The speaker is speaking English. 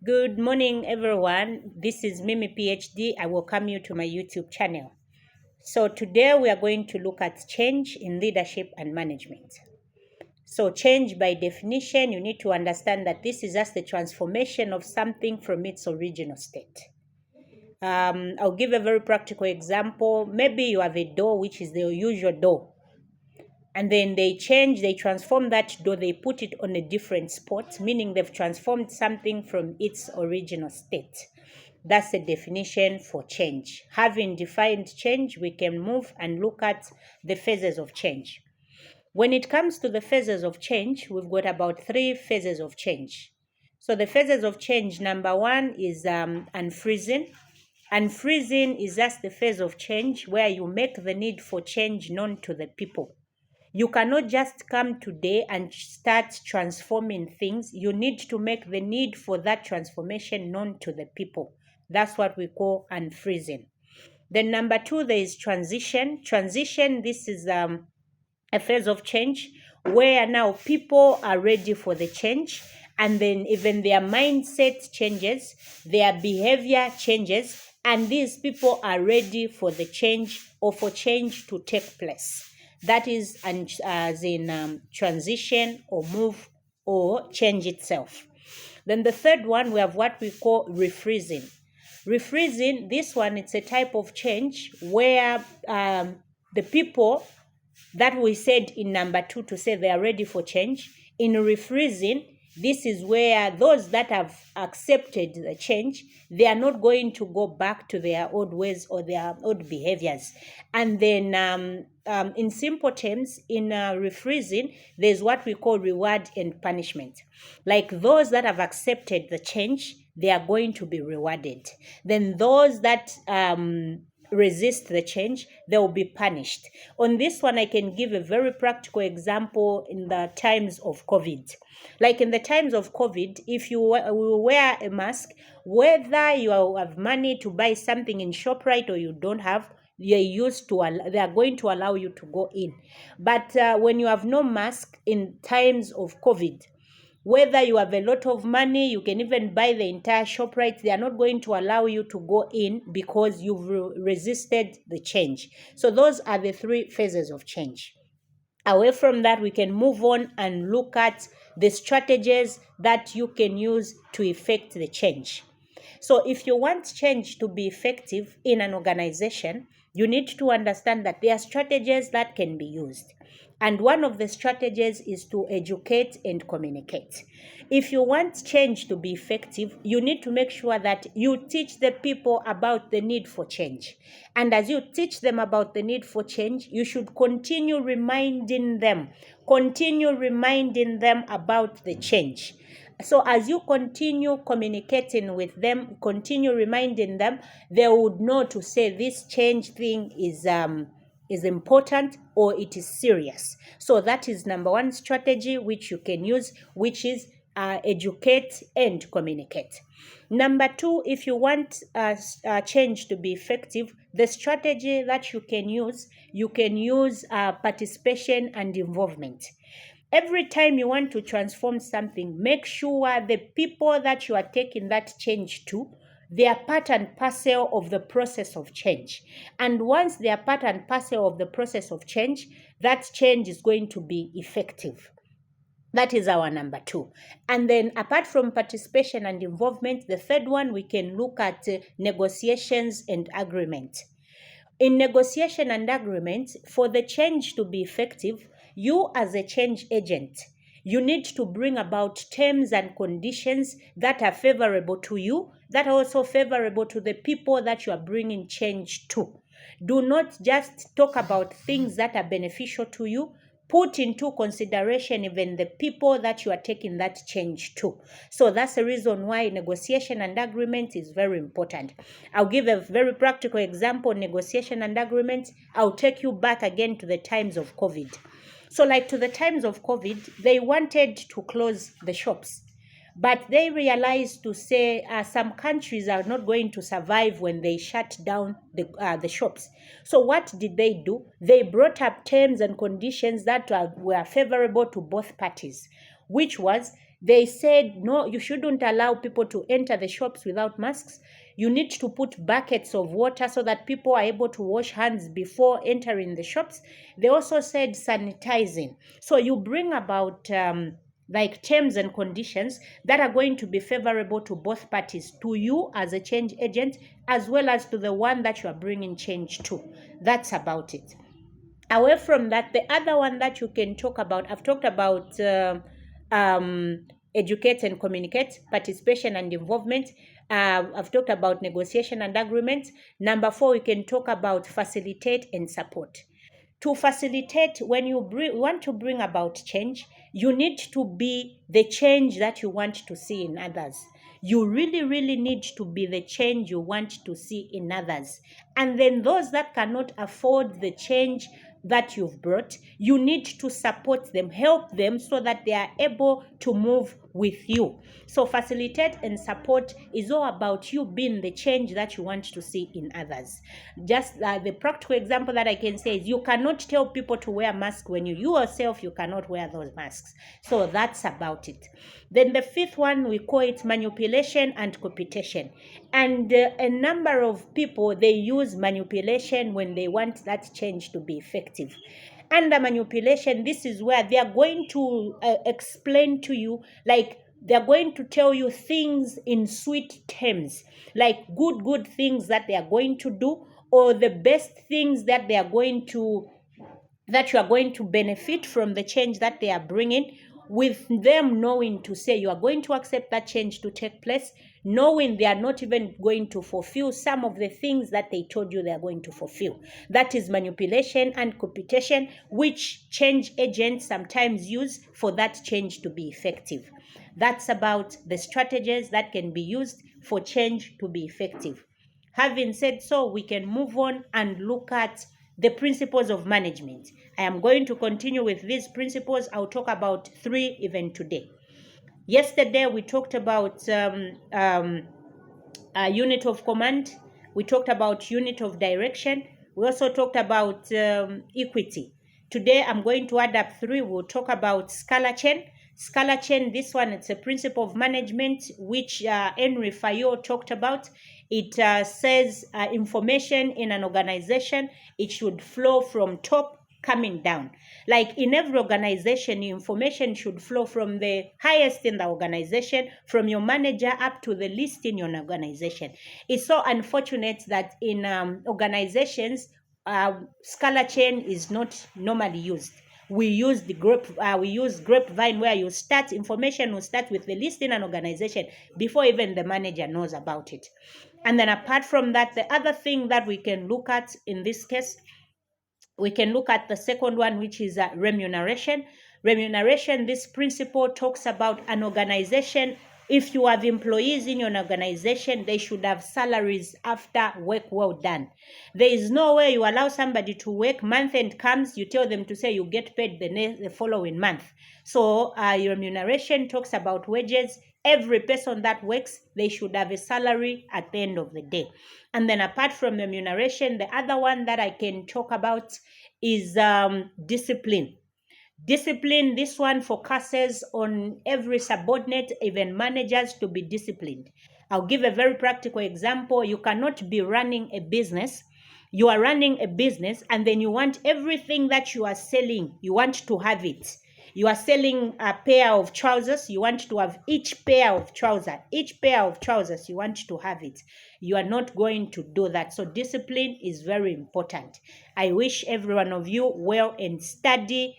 Good morning, everyone. This is Mimi PhD. I welcome you to my YouTube channel. So, today we are going to look at change in leadership and management. So, change by definition, you need to understand that this is just the transformation of something from its original state. I'll give a very practical example. Maybe you have a door which is the usual door, and then they transform that door, they put it on a different spot, meaning they've transformed something from its original state. That's the definition for change. Having defined change, we can move and look at the phases of change. When it comes to the phases of change, we've got about 3 phases of change. So the phases of change, number 1 is unfreezing. Unfreezing is just the phase of change where you make the need for change known to the people. You cannot just come today and start transforming things. You need to make the need for that transformation known to the people. That's what we call unfreezing. Then number 2, there is transition. Transition, this is a phase of change where now people are ready for the change, and then even their mindset changes, their behavior changes, and these people are ready for the change or for change to take place. That is as in transition or move or change itself. Then the third one, we have what we call refreezing. Refreezing, this one, it's a type of change where the people that we said in number 2 to say they are ready for change. In refreezing, this is where those that have accepted the change, they are not going to go back to their old ways or their old behaviors. And then in simple terms, in refreezing, there's what we call reward and punishment. Like those that have accepted the change, they are going to be rewarded. Then those that resist the change, they will be punished. On this one, I can give a very practical example in the times of COVID. Like in the times of COVID, if you wear a mask, whether you have money to buy something in ShopRite or you don't have, they are going to allow you to go in. But when you have no mask in times of COVID, whether you have a lot of money, you can even buy the entire ShopRite, they are not going to allow you to go in because you've resisted the change. So those are the 3 phases of change. Away from that, we can move on and look at the strategies that you can use to effect the change. So if you want change to be effective in an organization, you need to understand that there are strategies that can be used. And one of the strategies is to educate and communicate. If you want change to be effective, you need to make sure that you teach the people about the need for change. And as you teach them about the need for change, you should continue reminding them about the change. So as you continue communicating with them, continue reminding them, they would know to say this change thing is important or it is serious. So that is number 1 strategy which you can use, which is educate and communicate. Number 2, if you want change to be effective, the strategy that you can use participation and involvement. Every time you want to transform something, make sure the people that you are taking that change to, they are part and parcel of the process of change. And once they are part and parcel of the process of change, that change is going to be effective. That is our number 2. And then apart from participation and involvement, the third one, we can look at negotiations and agreement. In negotiation and agreement, for the change to be effective, you as a change agent, you need to bring about terms and conditions that are favorable to you, that are also favorable to the people that you are bringing change to. Do not just talk about things that are beneficial to you. Put into consideration even the people that you are taking that change to. So that's the reason why negotiation and agreement is very important. I'll give a very practical example, negotiation and agreement. I'll take you back again to the times of COVID. So like to the times of COVID, they wanted to close the shops. But they realized to say some countries are not going to survive when they shut down the shops. So what did they do? They brought up terms and conditions that were favorable to both parties, which was They said, no, you shouldn't allow people to enter the shops without masks. You need to put buckets of water so that people are able to wash hands before entering the shops. They also said sanitizing. So you bring about like terms and conditions that are going to be favorable to both parties, to you as a change agent, as well as to the one that you are bringing change to. That's about it. Away from that, the other one that you can talk about, I've talked about educate and communicate, participation and involvement. I've talked about negotiation and agreement. Number 4, we can talk about facilitate and support. To facilitate, when you want to bring about change, you need to be the change that you want to see in others. You really, really need to be the change you want to see in others. And then those that cannot afford the change that you've brought, you need to support them, help them so that they are able to move with you. So facilitate and support is all about you being the change that you want to see in others. Just the practical example that I can say is you cannot tell people to wear masks when you yourself you cannot wear those masks. So that's about it. Then the 5th one, we call it manipulation and computation. And a number of people, they use manipulation when they want that change to be effective. Under manipulation, this is where they are going to explain to you, like they're going to tell you things in sweet terms, like good things that they are going to do, or the best things that they are going to, that you are going to benefit from the change that they are bringing, with them knowing to say you are going to accept that change to take place, knowing they are not even going to fulfill some of the things that they told you they are going to fulfill. That is manipulation and computation, which change agents sometimes use for that change to be effective. That's about the strategies that can be used for change to be effective. Having said so, we can move on and look at the principles of management. I am going to continue with these principles. I'll talk about 3 even today. Yesterday, we talked about a unit of command. We talked about unit of direction. We also talked about equity. Today, I'm going to add up 3. We'll talk about Scala chain. Scala chain, this one, it's a principle of management which Henry Fayol talked about. It says information in an organization, it should flow from top coming down. Like in every organization, information should flow from the highest in the organization, from your manager up to the least in your organization. It's so unfortunate that in organizations, Scala chain is not normally used. We use grapevine, where you start, information will start with the least in an organization before even the manager knows about it. And then apart from that, the other thing that we can look at in this case, we can look at the second one, which is remuneration. Remuneration, this principle talks about an organization. If you have employees in your organization, they should have salaries after work well done. There is no way you allow somebody to work, month end comes, you tell them to say you get paid the following month. So your remuneration talks about wages. Every person that works, they should have a salary at the end of the day. And then apart from remuneration, the other one that I can talk about is discipline. Discipline, this one focuses on every subordinate, even managers, to be disciplined. I'll give a very practical example. You cannot be running a business. You are running a business and then you want everything that you are selling, you want to have it. You are selling a pair of trousers, you want to have each pair of trousers. Each pair of trousers, you want to have it. You are not going to do that. So discipline is very important. I wish every one of you well and study